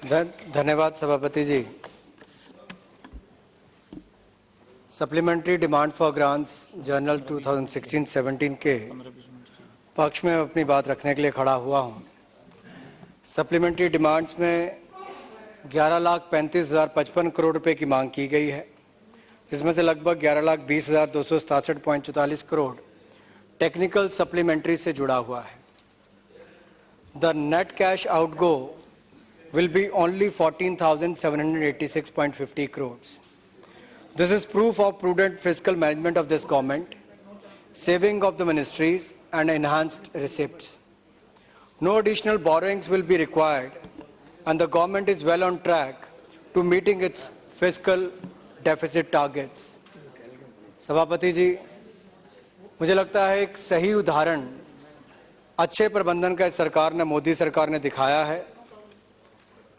धन्यवाद सभापति जी। Supplementary demand for grants general 2016-17 के पक्ष में अपनी बात रखने के लिए खड़ा हुआ हूं। सप्लीमेंट्री डिमांड्स में 11,35,055 करोड़ रुपए की मांग की गई है, जिसमें से लगभग 11,20,267.44 करोड़ टेक्निकल सप्लीमेंट्री से जुड़ा हुआ है। The net cash outgo will be only 14,786.50 crores. This is proof of prudent fiscal management of this government, saving of the ministries and enhanced receipts. No additional borrowings will be required and the government is well on track to meeting its fiscal deficit targets. सभापति जी, मुझे लगता है एक सही उदाहरण अच्छे प्रबंधन का सरकार ने, मोदी सरकार ने दिखाया है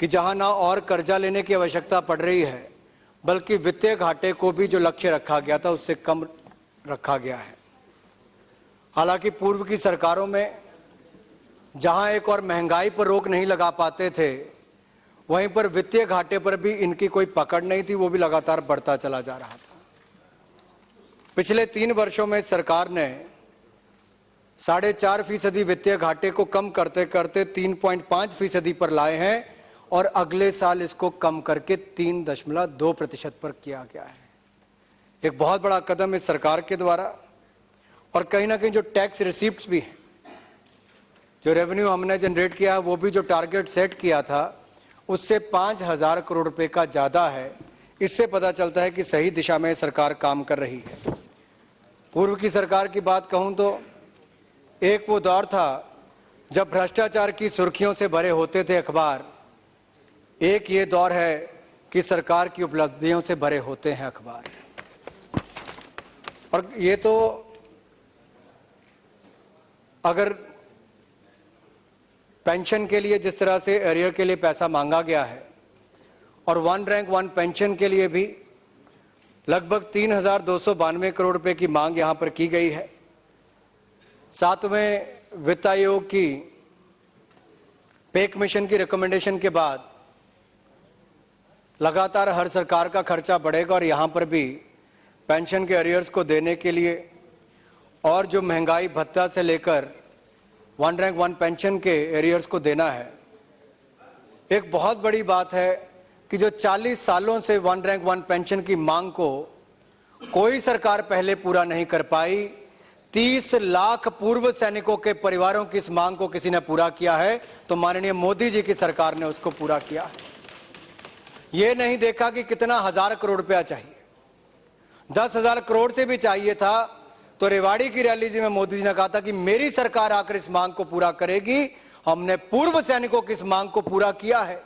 कि जहां ना और कर्जा लेने की आवश्यकता पड़ रही है, बल्कि वित्तीय घाटे को भी जो लक्ष्य रखा गया था उससे कम रखा गया है। हालांकि पूर्व की सरकारों में जहां एक और महंगाई पर रोक नहीं लगा पाते थे, वहीं पर वित्तीय घाटे पर भी इनकी कोई पकड़ नहीं थी, वो भी लगातार बढ़ता चला जा रहा था। पिछले 3 वर्षों में सरकार ने 4.5% वित्तीय घाटे को कम करते करते 3.5% पर लाए हैं और अगले साल इसको कम करके 3.2% पर किया गया है। एक बहुत बड़ा कदम इस सरकार के द्वारा, और कहीं ना कहीं जो टैक्स रिसीप्ट्स भी हैं, जो रेवेन्यू हमने जनरेट किया है, वो भी जो टारगेट सेट किया था उससे 5,000 करोड़ रुपए का ज़्यादा है। इससे पता चलता है कि सही दिशा में सरकार काम कर रही है। पूर्व की सरकार की बात कहूँ तो एक वो दौर था जब भ्रष्टाचार की सुर्खियों से भरे होते थे अखबार, एक ये दौर है कि सरकार की उपलब्धियों से भरे होते हैं अखबार। और ये तो अगर पेंशन के लिए जिस तरह से एरियर के लिए पैसा मांगा गया है और 1 रैंक 1 पेंशन के लिए भी लगभग 3,292 करोड़ रुपए की मांग यहां पर की गई है। 7वें वित्त आयोग की पे कमीशन की रिकमेंडेशन के बाद लगातार हर सरकार का खर्चा बढ़ेगा और यहाँ पर भी पेंशन के अरियर्स को देने के लिए और जो महंगाई भत्ता से लेकर 1 रैंक 1 पेंशन के अरियर्स को देना है। एक बहुत बड़ी बात है कि जो 40 सालों से 1 रैंक 1 पेंशन की मांग को कोई सरकार पहले पूरा नहीं कर पाई, 30 लाख पूर्व सैनिकों के परिवारों की इस मांग को किसी ने पूरा किया है, तो माननीय मोदी जी की सरकार ने उसको पूरा किया है। ये नहीं देखा कि कितना 1,000 करोड़ रुपया चाहिए, 10,000 करोड़ से भी चाहिए था, तो रेवाड़ी की रैली जी में मोदी जी ने कहा था कि मेरी सरकार आकर इस मांग को पूरा करेगी। हमने पूर्व सैनिकों की इस मांग को पूरा किया है।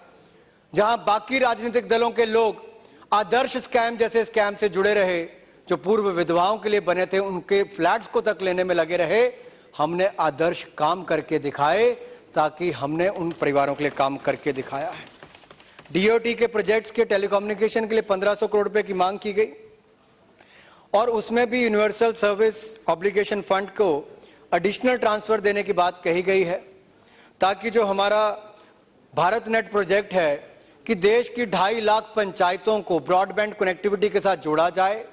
जहां बाकी राजनीतिक दलों के लोग आदर्श स्कैम जैसे स्कैम से जुड़े रहे, जो पूर्व विधवाओं के लिए बने थे, उनके फ्लैट्स को तक लेने में लगे रहे, हमने आदर्श काम करके दिखाए, ताकि हमने उन परिवारों के लिए काम करके दिखाया है। डीओटी के प्रोजेक्ट्स के टेलीकम्युनिकेशन के लिए 1,500 करोड़ रुपए की मांग की गई और उसमें भी यूनिवर्सल सर्विस ऑब्लिगेशन फंड को एडिशनल ट्रांसफर देने की बात कही गई है, ताकि जो हमारा भारत नेट प्रोजेक्ट है कि देश की 2.5 लाख पंचायतों को ब्रॉडबैंड कनेक्टिविटी के साथ जोड़ा जाए।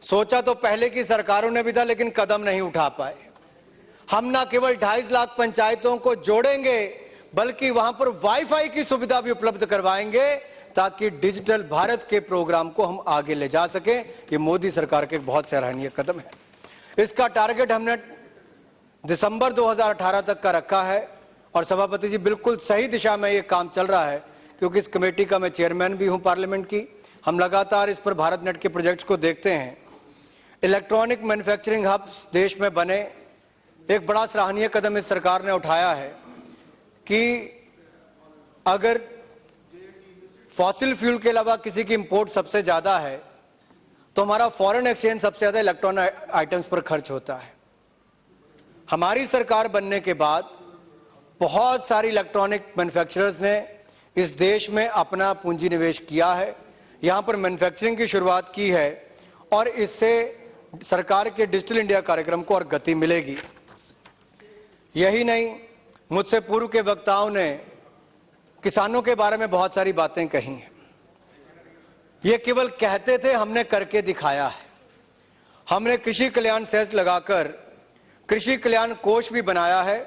सोचा तो पहले की सरकारों ने भी था, लेकिन कदम नहीं उठा पाए। हम ना केवल 2.5 लाख पंचायतों को जोड़ेंगे, बल्कि वहां पर वाईफाई की सुविधा भी उपलब्ध करवाएंगे, ताकि डिजिटल भारत के प्रोग्राम को हम आगे ले जा सकें। ये मोदी सरकार के एक बहुत सराहनीय कदम है। इसका टारगेट हमने दिसंबर 2018 तक का रखा है और सभापति जी बिल्कुल सही दिशा में ये काम चल रहा है, क्योंकि इस कमेटी का मैं चेयरमैन भी हूं पार्लियामेंट की। हम लगातार इस पर भारत नेट के प्रोजेक्ट्स को देखते हैं। इलेक्ट्रॉनिक मैन्युफैक्चरिंग हब्स देश में बने, एक बड़ा सराहनीय कदम इस सरकार ने उठाया है कि अगर फॉसिल फ्यूल के अलावा किसी की इंपोर्ट सबसे ज्यादा है, तो हमारा फॉरेन एक्सचेंज सबसे ज्यादा इलेक्ट्रॉनिक आइटम्स पर खर्च होता है। हमारी सरकार बनने के बाद बहुत सारी इलेक्ट्रॉनिक मैन्युफैक्चरर्स ने इस देश में अपना पूंजी निवेश किया है, यहां पर मैन्युफैक्चरिंग की शुरुआत की है और इससे सरकार के डिजिटल इंडिया कार्यक्रम को और गति मिलेगी। यही नहीं, मुझसे पूर्व के वक्ताओं ने किसानों के बारे में बहुत सारी बातें कही हैं। ये केवल कहते थे, हमने करके दिखाया है। हमने कृषि कल्याण सेस लगाकर कृषि कल्याण कोष भी बनाया है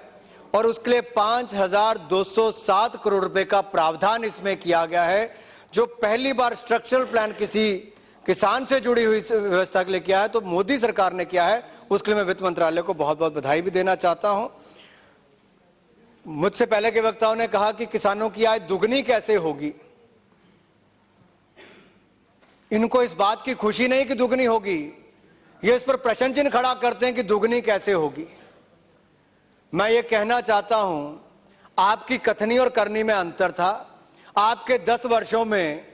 और उसके लिए 5,207 करोड़ रुपए का प्रावधान इसमें किया गया है, जो पहली बार स्ट्रक्चरल प्लान किसी किसान से जुड़ी हुई व्यवस्था के लिए किया है तो मोदी सरकार ने किया है। उसके लिए मैं वित्त मंत्रालय को बहुत बहुत बधाई भी देना चाहता हूं। मुझसे पहले के वक्ताओं ने कहा कि किसानों की आय दुगनी कैसे होगी। इनको इस बात की खुशी नहीं कि दुगनी होगी, ये इस पर प्रश्न चिन्ह खड़ा करते हैं कि दुगनी कैसे होगी। मैं ये कहना चाहता हूं, आपकी कथनी और करनी में अंतर था। आपके 10 वर्षों में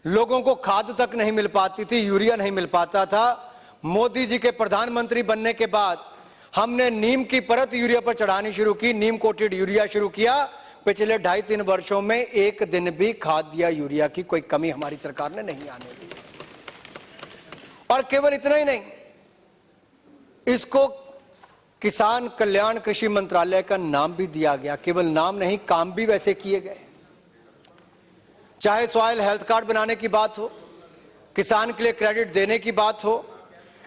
लोगों को खाद तक नहीं मिल पाती थी, यूरिया नहीं मिल पाता था। मोदी जी के प्रधानमंत्री बनने के बाद हमने नीम की परत यूरिया पर चढ़ानी शुरू की, नीम कोटेड यूरिया शुरू किया। पिछले 2.5-3 वर्षों में एक दिन भी खाद या यूरिया की कोई कमी हमारी सरकार ने नहीं आने दी। और केवल इतना ही नहीं, इसको किसान कल्याण कृषि मंत्रालय का नाम भी दिया गया। केवल नाम नहीं, काम भी वैसे किए गए। चाहे सॉइल हेल्थ कार्ड बनाने की बात हो, किसान के लिए क्रेडिट देने की बात हो,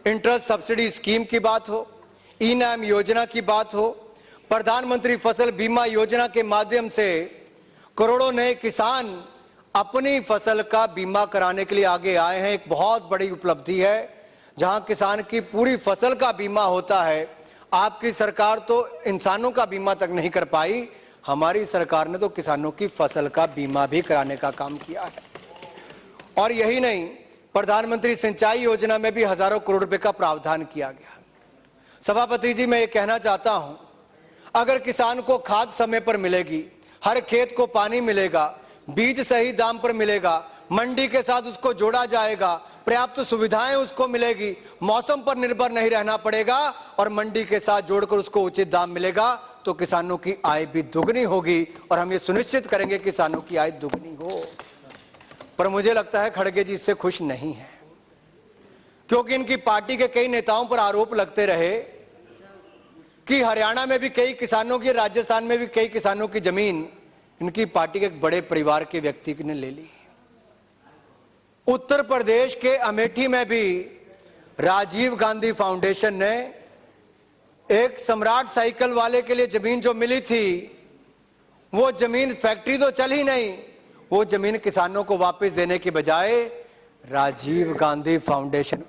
इंटरेस्ट सब्सिडी स्कीम की बात हो, ई-नाम योजना की बात हो, प्रधानमंत्री फसल बीमा योजना के माध्यम से करोड़ों नए किसान अपनी फसल का बीमा कराने के लिए आगे आए हैं। एक बहुत बड़ी उपलब्धि है, जहां किसान की पूरी फसल का बीमा होता है। आपकी सरकार तो इंसानों का बीमा तक नहीं कर पाई, हमारी सरकार ने तो किसानों की फसल का बीमा भी कराने का काम किया है। और यही नहीं, प्रधानमंत्री सिंचाई योजना में भी हजारों करोड़ रुपए का प्रावधान किया गया। सभापति जी, मैं ये कहना चाहता हूं, अगर किसान को खाद समय पर मिलेगी, हर खेत को पानी मिलेगा, बीज सही दाम पर मिलेगा, मंडी के साथ उसको जोड़ा जाएगा, पर्याप्त सुविधाएं उसको मिलेगी, मौसम पर निर्भर नहीं रहना पड़ेगा और मंडी के साथ जोड़कर उसको उचित दाम मिलेगा, तो किसानों की आय भी दुगनी होगी और हम ये सुनिश्चित करेंगे किसानों की आय दुगनी हो। पर मुझे लगता है खड़गे जी इससे खुश नहीं है, क्योंकि इनकी पार्टी के कई नेताओं पर आरोप लगते रहे कि हरियाणा में भी कई किसानों की, राजस्थान में भी कई किसानों की जमीन इनकी पार्टी के एक बड़े परिवार के व्यक्ति ने ले ली। उत्तर प्रदेश के अमेठी में भी राजीव गांधी फाउंडेशन ने एक सम्राट साइकिल वाले के लिए जमीन जो मिली थी, वो जमीन, फैक्ट्री तो चल ही नहीं, वो जमीन किसानों को वापस देने के बजाय राजीव गांधी फाउंडेशन।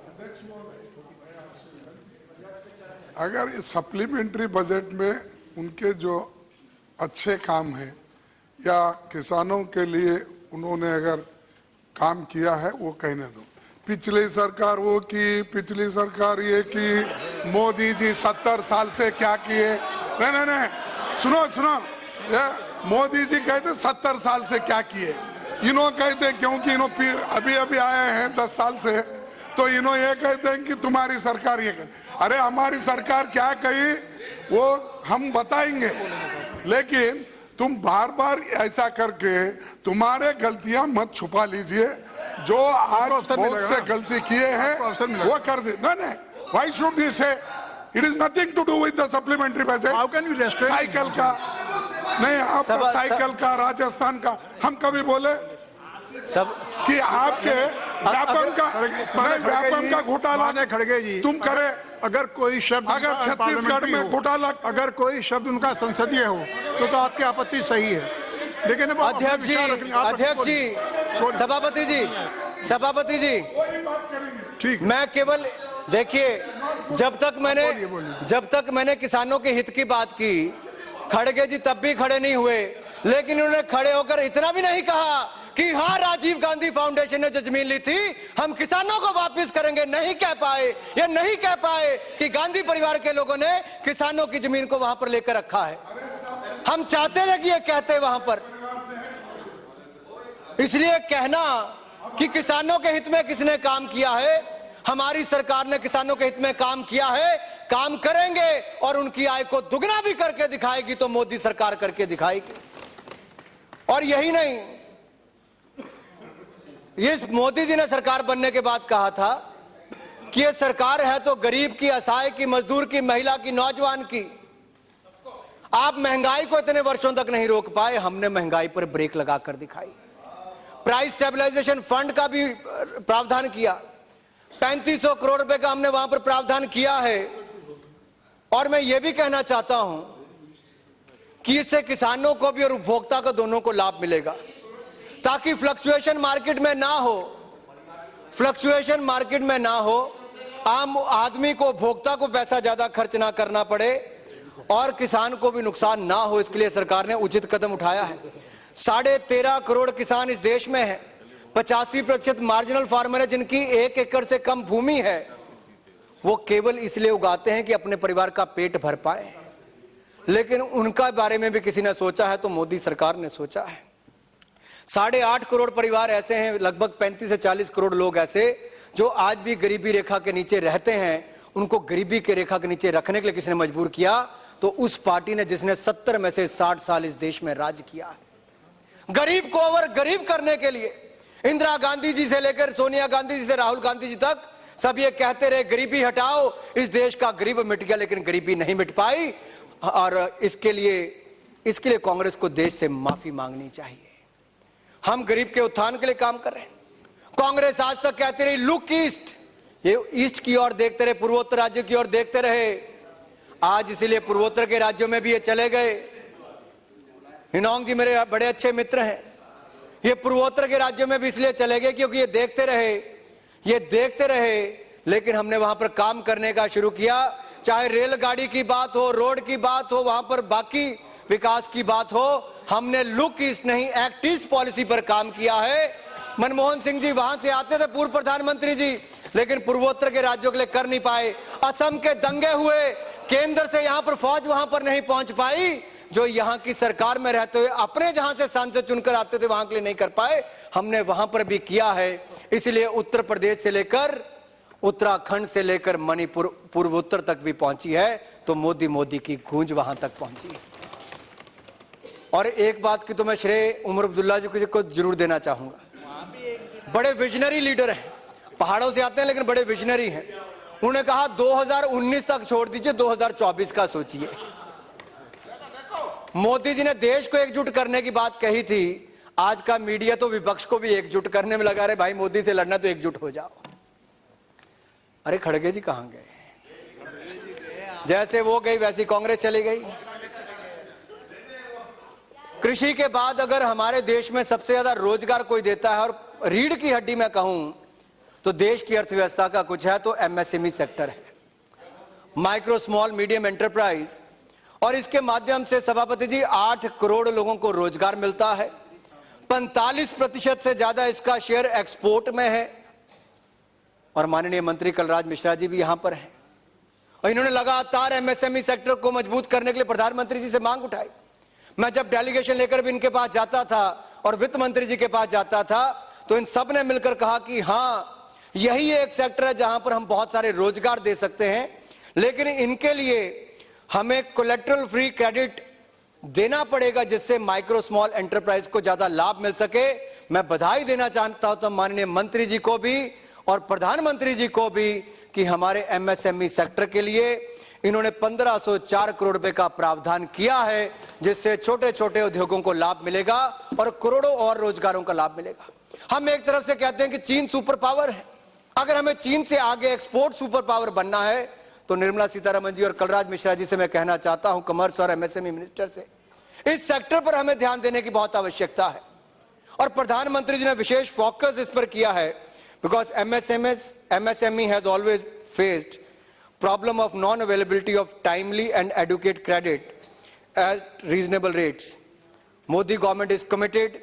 अगर इस सप्लीमेंट्री बजट में उनके जो अच्छे काम हैं या किसानों के लिए उन्होंने अगर काम किया है वो कहने दो। पिछली सरकार वो की, पिछली सरकार ये की, मोदी जी 70 साल से क्या किए। नहीं, सुनो, ये मोदी जी कहते 70 साल से क्या किए, इन्हों कहते क्योंकि इन्हों अभी आए हैं 10 साल से, तो इन्हों ये कहते हैं कि तुम्हारी सरकार ये कही। अरे हमारी सरकार क्या कही वो हम बताएंगे, लेकिन तुम बार बार ऐसा करके तुम्हारे गलतियां मत छुपा लीजिए। जो आज बहुत से गलती किए हैं वो कर दे। नहीं, why should you say it is nothing to do with the supplementary budget. How can you restrict cycle का? नहीं, आपका साइकिल का, राजस्थान का, हम कभी बोले सब कि आपके व्यापम का घोटाला खड़गे जी तुम करे। अगर कोई शब्द, अगर छत्तीसगढ़ में घोटाला, अगर कोई शब्द उनका संसदीय हो तो आपकी आपत्ति सही है, लेकिन अध्यक्ष जी, सभापति जी, ठीक, मैं केवल देखिए, जब तक मैंने किसानों के हित की बात की, खड़गे जी तब भी खड़े नहीं हुए, लेकिन उन्होंने खड़े होकर इतना भी नहीं कहा कि हाँ, राजीव गांधी फाउंडेशन ने जो जमीन ली थी हम किसानों को वापस करेंगे। नहीं कह पाए, ये नहीं कह पाए कि गांधी परिवार के लोगों ने किसानों की जमीन को वहां पर लेकर रखा है। हम चाहते थे कि ये कहते वहां पर, इसलिए कहना कि किसानों के हित में किसने काम किया है, हमारी सरकार ने किसानों के हित में काम किया है, काम करेंगे और उनकी आय को दुगना भी करके दिखाएगी तो मोदी सरकार करके दिखाएगी। और यही नहीं, ये मोदी जी ने सरकार बनने के बाद कहा था कि ये सरकार है तो गरीब की, असहाय की, मजदूर की, महिला की, नौजवान की। आप महंगाई को इतने वर्षों तक नहीं रोक पाए, हमने महंगाई पर ब्रेक लगाकर दिखाई। प्राइस स्टेबलाइजेशन फंड का भी प्रावधान किया, 3500 करोड़ रुपए का हमने वहां पर प्रावधान किया है। और मैं यह भी कहना चाहता हूं कि इससे किसानों को भी और उपभोक्ता को दोनों को लाभ मिलेगा, ताकि फ्लक्चुएशन मार्केट में ना हो, फ्लक्चुएशन मार्केट में ना हो, आम आदमी को, उपभोक्ता को पैसा ज्यादा खर्च ना करना पड़े और किसान को भी नुकसान ना हो। इसके लिए सरकार ने उचित कदम उठाया है। 13.5 करोड़ किसान इस देश में है, 85% मार्जिनल फार्मर है, जिनकी 1 एकड़ से कम भूमि है। वो केवल इसलिए उगाते हैं कि अपने परिवार का पेट भर पाए, लेकिन उनका बारे में भी किसी ने सोचा है तो मोदी सरकार ने सोचा है। 8.5 करोड़ परिवार ऐसे हैं, लगभग 35 से 40 करोड़ लोग ऐसे जो आज भी गरीबी रेखा के नीचे रहते हैं। उनको गरीबी के रेखा के नीचे रखने के लिए किसी ने मजबूर किया तो उस पार्टी ने जिसने 70 में से 60 साल इस देश में राज किया है। गरीब को और गरीब करने के लिए इंदिरा गांधी जी से लेकर सोनिया गांधी जी से राहुल गांधी जी तक सब ये कहते रहे गरीबी हटाओ, इस देश का गरीब मिट गया, लेकिन गरीबी नहीं मिट पाई। और इसके लिए कांग्रेस को देश से माफी मांगनी चाहिए। हम गरीब के उत्थान के लिए काम कर रहे हैं। कांग्रेस आज तक कहती रही लुक ईस्ट, ये ईस्ट की ओर देखते रहे, पूर्वोत्तर राज्यों की ओर देखते रहे। आज इसीलिए पूर्वोत्तर के राज्यों में भी ये चले गए। हिनोंग जी मेरे बड़े अच्छे मित्र हैं, ये पूर्वोत्तर के राज्यों में भी इसलिए चले गए क्योंकि ये देखते रहे, लेकिन हमने वहां पर काम करने का शुरू किया। चाहे रेलगाड़ी की बात हो, रोड की बात हो, वहां पर बाकी विकास की बात हो, हमने लुक ईस्ट नहीं एक्ट ईस्ट पॉलिसी पर काम किया है। मनमोहन सिंह जी वहां से आते थे, पूर्व प्रधानमंत्री जी, लेकिन पूर्वोत्तर के राज्यों के लिए कर नहीं पाए। असम के दंगे हुए, केंद्र से यहां पर फौज वहां पर नहीं पहुंच पाई, जो यहां की सरकार में रहते हुए अपने जहां से सांसद चुनकर आते थे वहां के लिए नहीं कर पाए, हमने वहां पर भी किया है। इसलिए उत्तर प्रदेश से लेकर उत्तराखंड से लेकर मणिपुर पूर्वोत्तर तक भी पहुंची है, तो मोदी की गूंज वहां तक पहुंची है। और एक बात की तो मैं श्रेय उमर अब्दुल्ला जी को जरूर देना चाहूंगा, बड़े विजनरी लीडर हैं, पहाड़ों से आते हैं लेकिन बड़े विजनरी हैं। उन्होंने कहा 2019 तक छोड़ दीजिए, 2024 का सोचिए। मोदी जी ने देश को एकजुट करने की बात कही थी, आज का मीडिया तो विपक्ष को भी एकजुट करने में लगा रहे, भाई मोदी से लड़ना तो एकजुट हो जाओ। अरे खड़गे जी कहां गए? जैसे वो गई वैसी कांग्रेस चली गई। कृषि के बाद अगर हमारे देश में सबसे ज्यादा रोजगार कोई देता है और रीढ़ की हड्डी में कहूं तो देश की अर्थव्यवस्था का कुछ है तो एमएसएमई सेक्टर है, माइक्रो स्मॉल मीडियम एंटरप्राइज। और इसके माध्यम से सभापति जी 8 करोड़ लोगों को रोजगार मिलता है, 45% से ज्यादा इसका शेयर एक्सपोर्ट में है। और माननीय मंत्री कलराज मिश्रा जी भी यहां पर हैं और इन्होंने लगातार एमएसएमई सेक्टर को मजबूत करने के लिए प्रधानमंत्री जी से मांग उठाई। मैं जब डेलीगेशन लेकर भी इनके पास जाता था और वित्त मंत्री जी के पास जाता था तो इन सब ने मिलकर कहा कि हां, यही एक सेक्टर है जहां पर हम बहुत सारे रोजगार दे सकते हैं, लेकिन इनके लिए हमें कोलेटरल फ्री क्रेडिट देना पड़ेगा जिससे माइक्रो स्मॉल एंटरप्राइज को ज्यादा लाभ मिल सके। मैं बधाई देना चाहता हूं तो माननीय मंत्री जी को भी और प्रधानमंत्री जी को भी कि हमारे एमएसएमई सेक्टर के लिए इन्होंने 1504 करोड़ रुपए का प्रावधान किया है, जिससे छोटे छोटे उद्योगों को लाभ मिलेगा और करोड़ों और रोजगारों का लाभ मिलेगा। हम एक तरफ से कहते हैं कि चीन सुपर पावर है, अगर हमें चीन से आगे एक्सपोर्ट सुपर पावर बनना है तो निर्मला सीतारमण जी और कलराज मिश्रा जी से मैं कहना चाहता हूं, कमर्स और एमएसएमई मिनिस्टर से, इस सेक्टर पर हमें ध्यान देने की बहुत आवश्यकता है। और प्रधानमंत्री जी ने विशेष फोकस इस पर किया है, because MSME has always faced problem of non-availability of timely and adequate credit at reasonable rates. Modi government is committed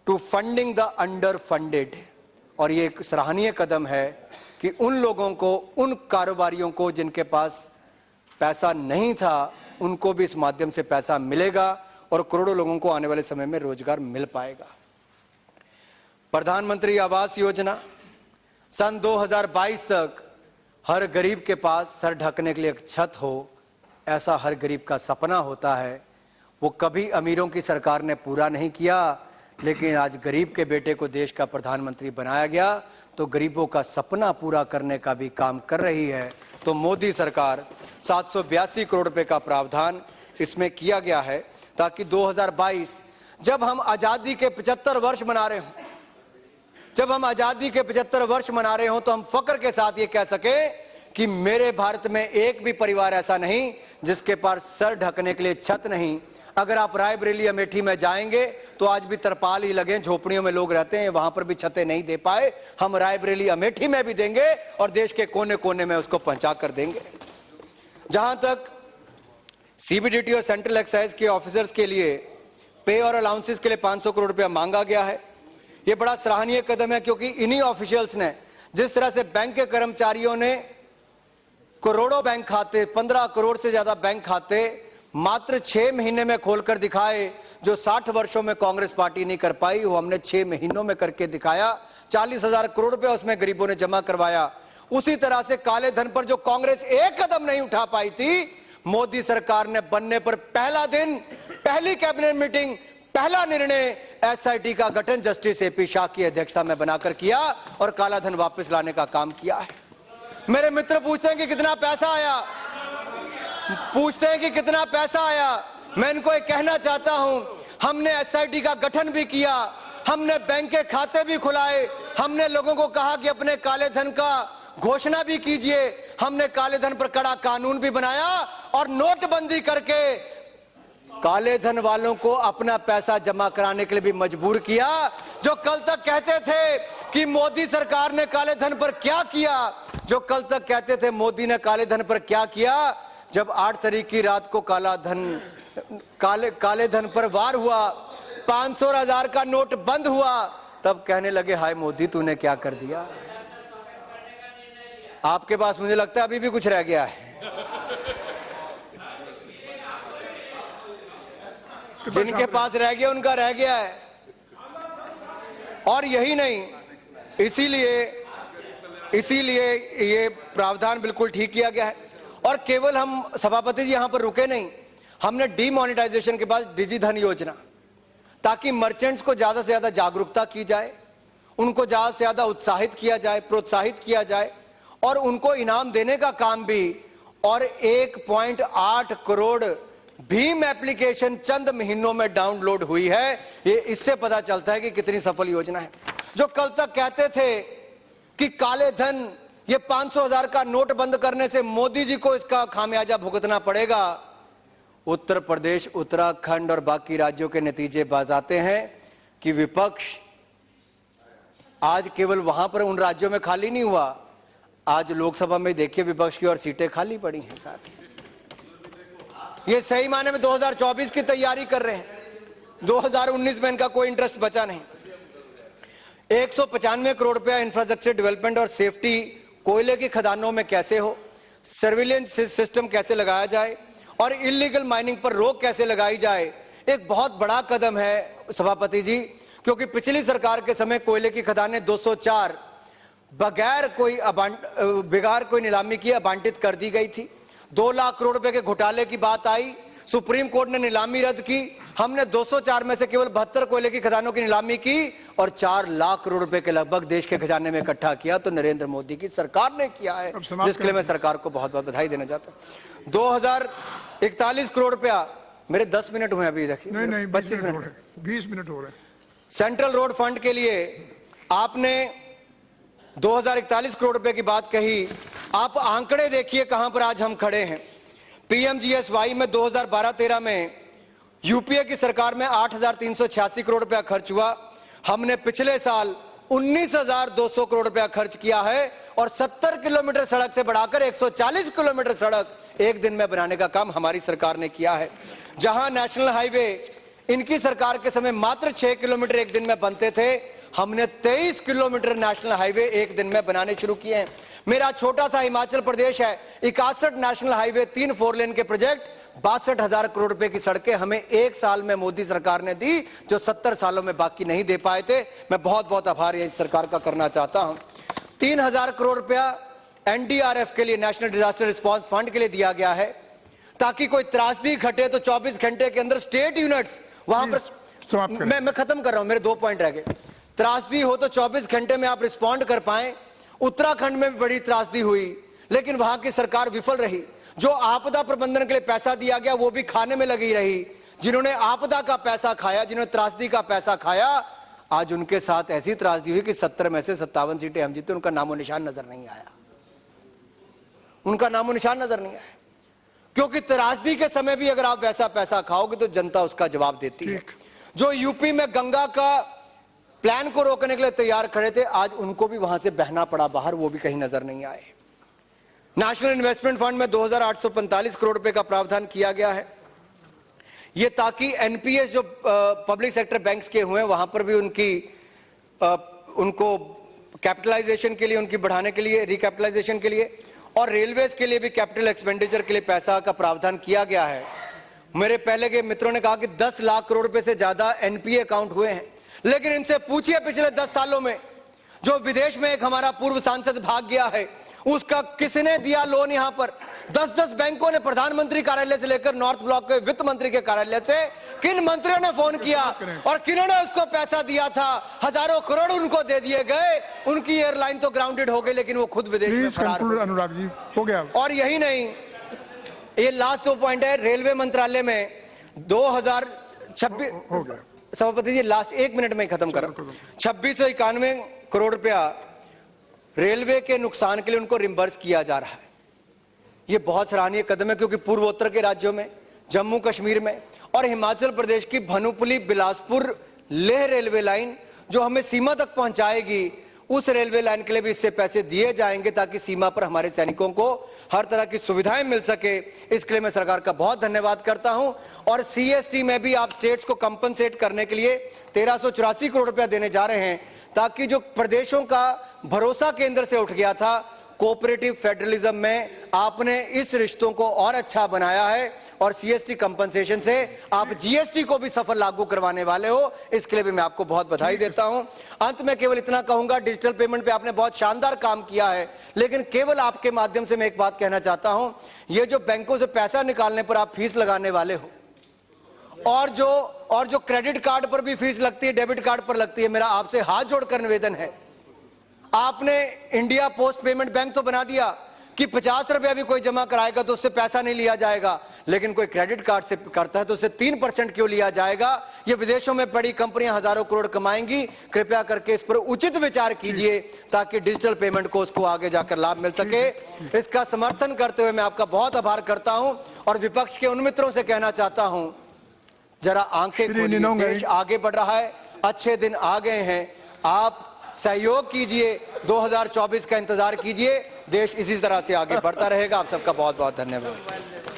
to funding the underfunded. और ये एक सराहनीय कदम है कि उन लोगों को, उन कारोबारियों को जिनके पास पैसा नहीं था, उनको भी इस माध्यम से पैसा मिलेगा और करोड़ों लोगों को आने वाले समय में रोजगार मिल पाएगा। प्रधानमंत्री आवास योजना, सन 2022 तक हर गरीब के पास सर ढकने के लिए एक छत हो, ऐसा हर गरीब का सपना होता है। वो कभी अमीरों की सरकार ने पूरा नहीं किया, लेकिन आज गरीब के बेटे को देश का प्रधानमंत्री बनाया गया तो गरीबों का सपना पूरा करने का भी काम कर रही है। तो मोदी सरकार 782 करोड़ रुपए का प्रावधान इसमें किया गया है ताकि 2022 जब हम आजादी के 75 वर्ष मना रहे हों, जब हम आजादी के 75 वर्ष मना रहे हों, तो हम फक्र के साथ ये कह सके कि मेरे भारत में एक भी परिवार ऐसा नहीं जिसके पास सर ढकने के लिए छत नहीं। अगर आप रायबरेली अमेठी में जाएंगे तो आज भी तरपाल ही लगे, झोपड़ियों में लोग रहते हैं, वहां पर भी छतें नहीं दे पाए। हम रायबरेली अमेठी में भी देंगे और देश के कोने कोने में उसको पहुंचा कर देंगे। जहां तक सीबीडीटी और सेंट्रल एक्साइज के ऑफिसर्स के लिए पे और अलाउंसेस के लिए 500 करोड़ रुपया मांगा गया है, यह बड़ा सराहनीय कदम है, क्योंकि इन्हीं ऑफिशियल्स ने जिस तरह से बैंक के कर्मचारियों ने करोड़ों बैंक खाते, 15 करोड़ से ज्यादा बैंक खाते मात्र 6 महीने में खोलकर दिखाए, जो 60 वर्षों में कांग्रेस पार्टी नहीं कर पाई, वो हमने 6 महीनों में करके दिखाया। 40,000 करोड़ रुपए उसमें गरीबों ने जमा करवाया। उसी तरह से काले धन पर जो कांग्रेस एक कदम नहीं उठा पाई थी, मोदी सरकार ने बनने पर पहला दिन, पहली कैबिनेट मीटिंग, पहला निर्णय एसआईटी का गठन जस्टिस एपी शाह की अध्यक्षता में बनाकर किया और काला धन वापस लाने का काम किया है। मेरे मित्र पूछते हैं कि कितना पैसा आया, पूछते हैं कि कितना पैसा आया। मैं इनको एक कहना चाहता हूं, हमने एसआईटी का गठन भी किया, हमने बैंक के खाते भी खुलाए, हमने लोगों को कहा कि अपने काले धन का घोषणा भी कीजिए, हमने काले धन पर कड़ा कानून भी बनाया और नोटबंदी करके काले धन वालों को अपना पैसा जमा कराने के लिए भी मजबूर किया। जो कल तक कहते थे कि मोदी सरकार ने काले धन पर क्या किया, जो कल तक कहते थे मोदी ने काले धन पर क्या किया, जब 8 तारीख की रात को काले धन पर वार हुआ, 500 और 1000 का नोट बंद हुआ, तब कहने लगे हाय मोदी तूने क्या कर दिया। आपके पास मुझे लगता है अभी भी कुछ रह गया है। जिनके पास रह गया उनका रह गया है। और यही नहीं, इसीलिए ये प्रावधान बिल्कुल ठीक किया गया है। और केवल हम सभापति जी यहां पर रुके नहीं, हमने डीमोनेटाइजेशन के बाद डिजी धन योजना, ताकि मर्चेंट्स को ज्यादा से ज्यादा जागरूकता की जाए, उनको ज्यादा से ज्यादा उत्साहित किया जाए, प्रोत्साहित किया जाए और उनको इनाम देने का काम भी। और 1.8 करोड़ भीम एप्लीकेशन चंद महीनों में डाउनलोड हुई है। ये इससे पता चलता है कि कितनी सफल योजना है। जो कल तक कहते थे कि काले धन, ये 500,000 का नोट बंद करने से मोदी जी को इसका खामियाजा भुगतना पड़ेगा, उत्तर प्रदेश, उत्तराखंड और बाकी राज्यों के नतीजे बताते हैं कि विपक्ष आज केवल वहां पर उन राज्यों में खाली नहीं हुआ, आज लोकसभा में देखिए विपक्ष की और सीटें खाली पड़ी हैं। साथ ये सही माने में 2024 की तैयारी कर रहे हैं, 2019 में इनका कोई इंटरेस्ट बचा नहीं। 195 करोड़ रुपया इंफ्रास्ट्रक्चर डेवलपमेंट और सेफ्टी, कोयले की खदानों में कैसे हो, सर्विलेंस सिस्टम कैसे लगाया जाए और इलीगल माइनिंग पर रोक कैसे लगाई जाए, एक बहुत बड़ा कदम है सभापति जी। क्योंकि पिछली सरकार के समय कोयले की खदानें 204 बगैर कोई नीलामी किए आवंटित कर दी गई थी। 2 लाख करोड़ रुपए के घोटाले की बात आई, सुप्रीम कोर्ट ने नीलामी रद्द की। हमने 204 में से केवल 72 कोयले की खदानों की नीलामी की और 4 लाख करोड़ रुपए के लगभग देश के खजाने में इकट्ठा किया, तो नरेंद्र मोदी की सरकार ने किया है, जिसके लिए मैं सरकार को बहुत बहुत बधाई देना चाहता हूं। 2041 करोड़ रुपया, मेरे 10 मिनट हुए अभी, देखिए 25 मिनट, 20 मिनट हो रहे हैं। सेंट्रल रोड फंड के लिए आपने 2041 करोड़ रुपए की बात कही। आप आंकड़े देखिए कहां पर आज हम खड़े हैं। पीएमजीएसवाई में 2012-13 में यूपीए की सरकार में 8,386 करोड़ रुपया खर्च हुआ। हमने पिछले साल 19,200 करोड़ रुपया खर्च किया है और 70 किलोमीटर सड़क से बढ़ाकर 140 किलोमीटर सड़क एक दिन में बनाने का काम हमारी सरकार ने किया है। जहां नेशनल हाईवे इनकी सरकार के समय मात्र 6 किलोमीटर एक दिन में बनते थे, हमने 23 किलोमीटर नेशनल हाईवे एक दिन में बनाने शुरू किए हैं। मेरा छोटा सा हिमाचल प्रदेश है, 61 नेशनल हाईवे, 3 4 लेन के प्रोजेक्ट, 62,000 करोड़ रुपए की सड़कें हमें एक साल में मोदी सरकार ने दी, जो 70 सालों में बाकी नहीं दे पाए थे। मैं बहुत बहुत आभार इस सरकार का करना चाहता हूं। 3,000 करोड़ रुपया एनडीआरएफ के लिए, नेशनल डिजास्टर रिस्पांस फंड के लिए दिया गया है, ताकि कोई त्रासदी घटे तो 24 घंटे के अंदर स्टेट यूनिट्स वहां पर, मैं खत्म कर रहा हूं, मेरे 2 पॉइंट रह गए। त्रासदी हो तो 24 घंटे में आप रिस्पॉन्ड कर पाए। उत्तराखंड में भी बड़ी त्रासदी हुई, लेकिन वहां की सरकार विफल रही। जो आपदा प्रबंधन के लिए पैसा दिया गया वो भी खाने में लगी रही। जिन्होंने आपदा का पैसा खाया, जिन्होंने त्रासदी का पैसा खाया, आज उनके साथ ऐसी त्रासदी हुई कि 70 में से 57 सीटें हम जीते, उनका नामो निशान नजर नहीं आया, उनका नामो निशान नजर नहीं आया। क्योंकि त्रासदी के समय भी अगर आप वैसा पैसा खाओगे तो जनता उसका जवाब देती है। जो यूपी में गंगा का प्लान को रोकने के लिए तैयार खड़े थे, आज उनको भी वहां से बहना पड़ा बाहर, वो भी कहीं नजर नहीं आए। नेशनल इन्वेस्टमेंट फंड में 2845 करोड़ रुपए का प्रावधान किया गया है, ये ताकि एनपीएस जो पब्लिक सेक्टर बैंक्स के हुए हैं वहां पर भी उनको कैपिटलाइजेशन के लिए, उनकी बढ़ाने के लिए, रिकैपिटलाइजेशन के लिए, और रेलवेज के लिए भी कैपिटल एक्सपेंडिचर के लिए पैसा का प्रावधान किया गया है। मेरे पहले के मित्रों ने कहा कि 10 लाख करोड़ रुपए से ज्यादा एनपीए अकाउंट हुए हैं, लेकिन इनसे पूछिए पिछले 10 सालों में जो विदेश में एक हमारा पूर्व सांसद भाग गया है, उसका किसने दिया लोन? यहां पर 10-10 बैंकों ने प्रधानमंत्री कार्यालय से लेकर नॉर्थ ब्लॉक के वित्त मंत्री के कार्यालय से किन मंत्रियों ने फोन किया और किन्होंने उसको पैसा दिया था? हजारों करोड़ उनको दे दिए गए, उनकी एयरलाइन तो ग्राउंडेड हो गई, लेकिन वो खुद विदेश में फरार हो गए। अनुराग जी, हो गया। और यही नहीं, ये लास्ट 2 पॉइंट है। रेलवे मंत्रालय में 2026 हो गया सभापति जी, लास्ट 1 मिनट में खत्म कर, 2691 करोड़ रुपया रेलवे के नुकसान के लिए उनको रिम्बर्स किया जा रहा है। यह बहुत सराहनीय कदम है, क्योंकि पूर्वोत्तर के राज्यों में, जम्मू कश्मीर में और हिमाचल प्रदेश की भनुपली बिलासपुर लेह रेलवे लाइन जो हमें सीमा तक पहुंचाएगी, उस रेलवे लाइन के लिए भी इससे पैसे दिए जाएंगे ताकि सीमा पर हमारे सैनिकों को हर तरह की सुविधाएं मिल सके। इसके लिए मैं सरकार का बहुत धन्यवाद करता हूं। और सीएसटी में भी आप स्टेट्स को कंपनसेट करने के लिए 1384 करोड़ रुपया देने जा रहे हैं, ताकि जो प्रदेशों का भरोसा केंद्र से उठ गया था, कोऑपरेटिव फेडरलिज्म में आपने इस रिश्तों को और अच्छा बनाया है और सीएसटी कंपनसेशन से आप जीएसटी को भी सफल लागू करवाने वाले हो। इसके लिए भी मैं आपको बहुत बधाई देता हूं। अंत में केवल इतना कहूंगा, डिजिटल पेमेंट पे आपने बहुत शानदार काम किया है, लेकिन केवल आपके माध्यम से मैं एक बात कहना चाहता हूं, ये जो बैंकों से पैसा निकालने पर आप फीस लगाने वाले हो और जो क्रेडिट कार्ड पर भी फीस लगती है, डेबिट कार्ड पर लगती है, मेरा आपसे हाथ जोड़कर निवेदन है, आपने इंडिया पोस्ट पेमेंट बैंक तो बना दिया कि 50 रुपया भी कोई जमा कराएगा तो उससे पैसा नहीं लिया जाएगा, लेकिन कोई क्रेडिट कार्ड से करता है तो उससे 3% क्यों लिया जाएगा? ये विदेशों में बड़ी कंपनियां हजारों करोड़ कमाएंगी। कृपया करके इस पर उचित विचार कीजिए ताकि डिजिटल पेमेंट को उसको आगे जाकर लाभ मिल सके। इसका समर्थन करते हुए मैं आपका बहुत आभार करता हूं और विपक्ष के उन मित्रों से कहना चाहता हूं, जरा आंखें खोलिए, देश आगे बढ़ रहा है, अच्छे दिन आ गए हैं, आप सहयोग कीजिए, 2024 का इंतजार कीजिए, देश इसी तरह से आगे बढ़ता रहेगा। आप सबका बहुत बहुत धन्यवाद।